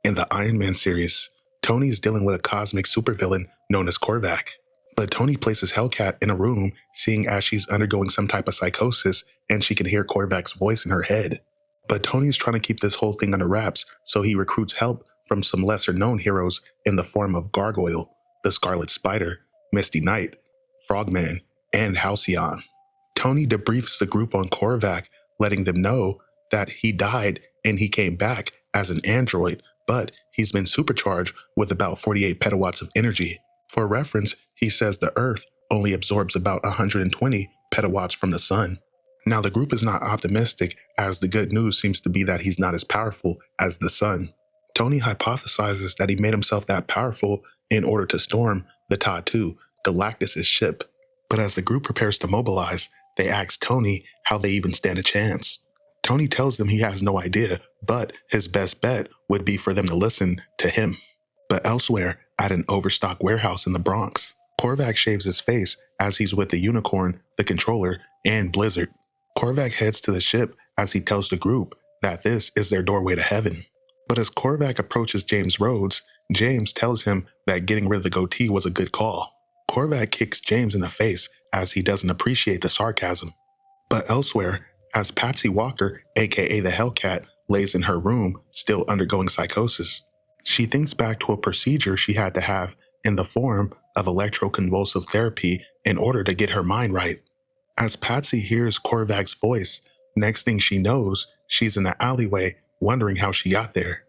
In the Iron Man series, Tony is dealing with a cosmic supervillain known as Korvac. But Tony places Hellcat in a room, seeing as she's undergoing some type of psychosis and she can hear Korvac's voice in her head. But Tony's trying to keep this whole thing under wraps, so he recruits help from some lesser-known heroes in the form of Gargoyle, the Scarlet Spider, Misty Knight, Frogman, and Halcyon. Tony debriefs the group on Korvac, letting them know that he died and he came back as an android, but he's been supercharged with about 48 petawatts of energy. For reference, he says the Earth only absorbs about 120 petawatts from the sun. Now, the group is not optimistic, as the good news seems to be that he's not as powerful as the sun. Tony hypothesizes that he made himself that powerful in order to storm the Ta-2, Galactus' ship. But as the group prepares to mobilize, they ask Tony how they even stand a chance. Tony tells them he has no idea, but his best bet would be for them to listen to him. But elsewhere, at an overstocked warehouse in the Bronx, Korvac shaves his face as he's with the Unicorn, the Controller, and Blizzard. Korvac heads to the ship as he tells the group that this is their doorway to heaven. But as Korvac approaches James Rhodes, James tells him that getting rid of the goatee was a good call. Korvac kicks James in the face as he doesn't appreciate the sarcasm. But elsewhere, as Patsy Walker, aka the Hellcat, lays in her room, still undergoing psychosis, she thinks back to a procedure she had to have in the form of electroconvulsive therapy in order to get her mind right. As Patsy hears Korvac's voice, next thing she knows, she's in the alleyway wondering how she got there.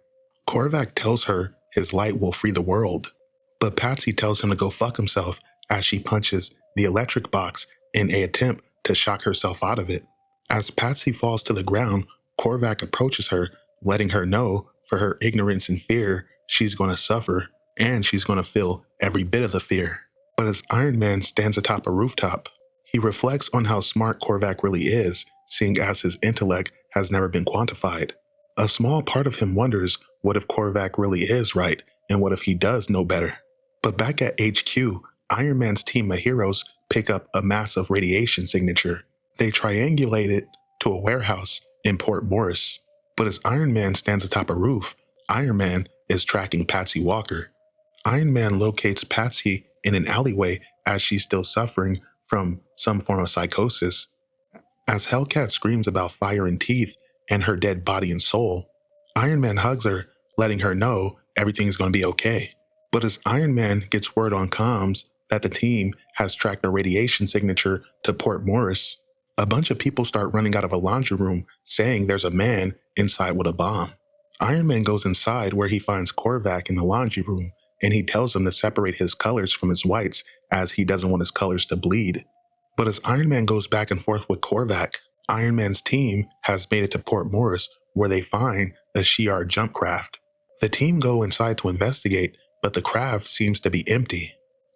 Korvac tells her his light will free the world, but Patsy tells him to go fuck himself as she punches the electric box in an attempt to shock herself out of it. As Patsy falls to the ground, Korvac approaches her, letting her know for her ignorance and fear, she's going to suffer, and she's going to feel every bit of the fear. But as Iron Man stands atop a rooftop, he reflects on how smart Korvac really is, seeing as his intellect has never been quantified. A small part of him wonders, what if Korvac really is right, and what if he does know better? But back at HQ, Iron Man's team of heroes pick up a massive radiation signature. They triangulate it to a warehouse in Port Morris. But as Iron Man stands atop a roof, Iron Man is tracking Patsy Walker. Iron Man locates Patsy in an alleyway as she's still suffering from some form of psychosis. As Hellcat screams about fire and teeth and her dead body and soul, Iron Man hugs her, letting her know everything's going to be okay. But as Iron Man gets word on comms that the team has tracked a radiation signature to Port Morris, a bunch of people start running out of a laundry room saying there's a man inside with a bomb. Iron Man goes inside where he finds Korvac in the laundry room, and he tells him to separate his colors from his whites as he doesn't want his colors to bleed. But as Iron Man goes back and forth with Korvac, Iron Man's team has made it to Port Morris where they find a Shi'ar jump craft. The team go inside to investigate, but the craft seems to be empty.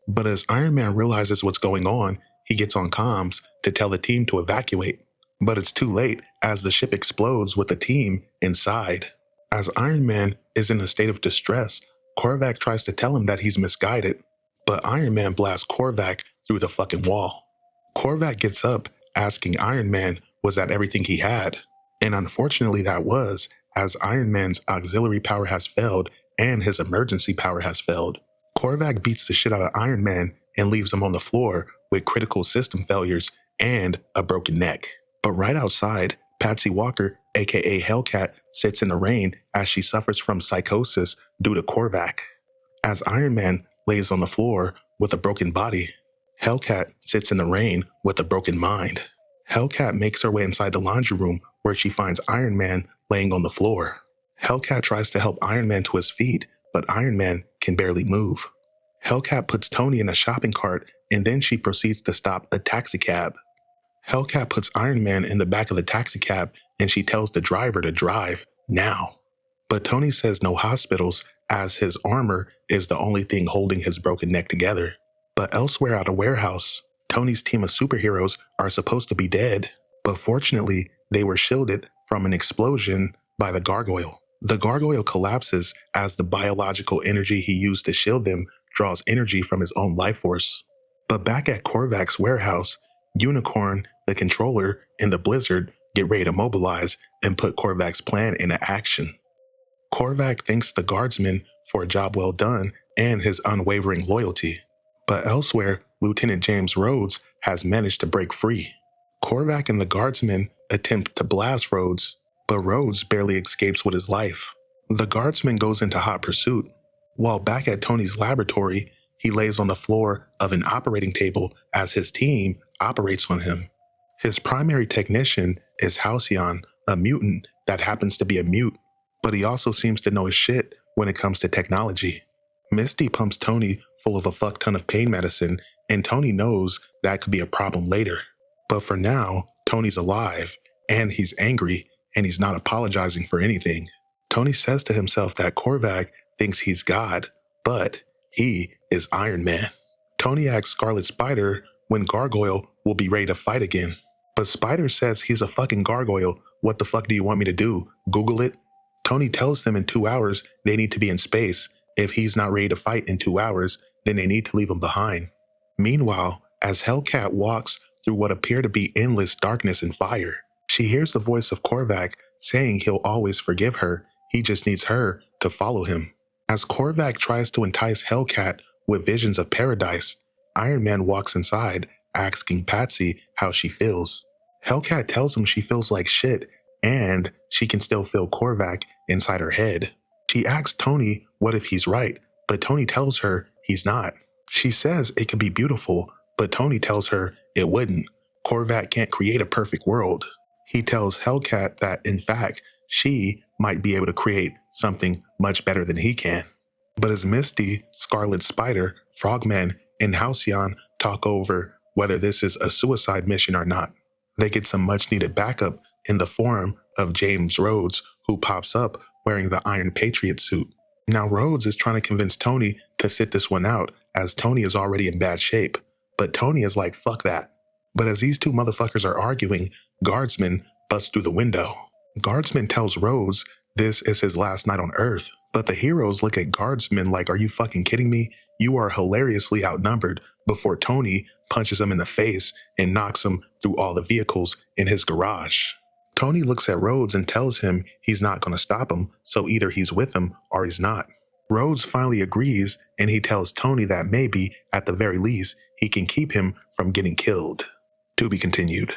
But as Iron Man realizes what's going on, he gets on comms to tell the team to evacuate. But it's too late as the ship explodes with the team inside. As Iron Man is in a state of distress, Korvac tries to tell him that he's misguided, but Iron Man blasts Korvac through the fucking wall. Korvac gets up asking Iron Man was that everything he had, and unfortunately that was, as Iron Man's auxiliary power has failed and his emergency power has failed. Korvac beats the shit out of Iron Man and leaves him on the floor with critical system failures and a broken neck. But right outside, Patsy Walker, aka Hellcat, sits in the rain as she suffers from psychosis due to Korvac. As Iron Man lays on the floor with a broken body, Hellcat sits in the rain with a broken mind. Hellcat makes her way inside the laundry room where she finds Iron Man laying on the floor. Hellcat tries to help Iron Man to his feet, but Iron Man can barely move. Hellcat puts Tony in a shopping cart, and then she proceeds to stop a taxicab. Hellcat puts Iron Man in the back of the taxicab, and she tells the driver to drive now. But Tony says no hospitals, as his armor is the only thing holding his broken neck together. But elsewhere at a warehouse, Tony's team of superheroes are supposed to be dead, but fortunately, they were shielded from an explosion by the Gargoyle. The Gargoyle collapses as the biological energy he used to shield them draws energy from his own life force. But back at Korvac's warehouse, Unicorn, the Controller, and the Blizzard get ready to mobilize and put Korvac's plan into action. Korvac thanks the guardsman for a job well done and his unwavering loyalty. But elsewhere, Lieutenant James Rhodes has managed to break free. Korvac and the guardsmen attempt to blast Rhodes, but Rhodes barely escapes with his life. The guardsman goes into hot pursuit. While back at Tony's laboratory, he lays on the floor of an operating table as his team operates on him. His primary technician is Halcyon, a mutant that happens to be a mute, but he also seems to know his shit when it comes to technology. Misty pumps Tony full of a fuck ton of pain medicine, and Tony knows that could be a problem later. But for now, Tony's alive, and he's angry, and he's not apologizing for anything. Tony says to himself that Korvac thinks he's God, but he is Iron Man. Tony asks Scarlet Spider when Gargoyle will be ready to fight again. But Spider says he's a fucking gargoyle. What the fuck do you want me to do? Google it? Tony tells them in 2 hours they need to be in space. If he's not ready to fight in 2 hours, then they need to leave him behind. Meanwhile, as Hellcat walks through what appear to be endless darkness and fire, she hears the voice of Korvac saying he'll always forgive her. He just needs her to follow him. As Korvac tries to entice Hellcat with visions of paradise, Iron Man walks inside, asking Patsy how she feels. Hellcat tells him she feels like shit, and she can still feel Korvac inside her head. She asks Tony what if he's right, but Tony tells her he's not. She says it could be beautiful, but Tony tells her it wouldn't. Korvac can't create a perfect world. He tells Hellcat that, in fact, she might be able to create something much better than he can. But as Misty, Scarlet Spider, Frogman, and Halcyon talk over whether this is a suicide mission or not, they get some much-needed backup in the form of James Rhodes, who pops up wearing the Iron Patriot suit. Now Rhodes is trying to convince Tony to sit this one out, as Tony is already in bad shape. But Tony is like, fuck that. But as these two motherfuckers are arguing, Guardsman busts through the window. Guardsman tells Rhodes this is his last night on Earth, but the heroes look at Guardsman like, are you fucking kidding me? You are hilariously outnumbered, before Tony punches him in the face and knocks him through all the vehicles in his garage. Tony looks at Rhodes and tells him he's not going to stop him, so either he's with him or he's not. Rhodes finally agrees, and he tells Tony that maybe, at the very least, he can keep him from getting killed. To be continued.